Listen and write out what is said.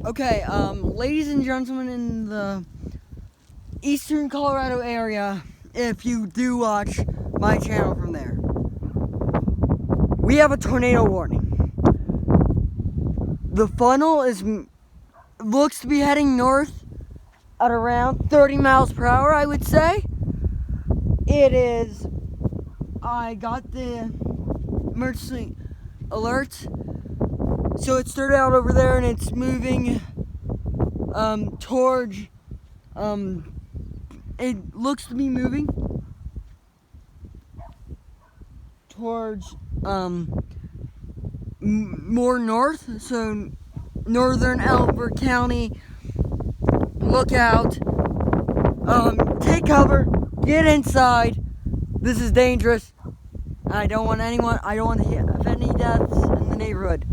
Okay, ladies and gentlemen in the eastern Colorado area, if you do watch my channel from there, we have a tornado warning. The funnel looks to be heading north at around 30 miles per hour, I would say. I got the emergency alert. So it started out over there and it's moving towards, it looks to be moving towards more north, so northern Elbert County. Look out, take cover, get inside. This is dangerous. I don't want to have any deaths in the neighborhood.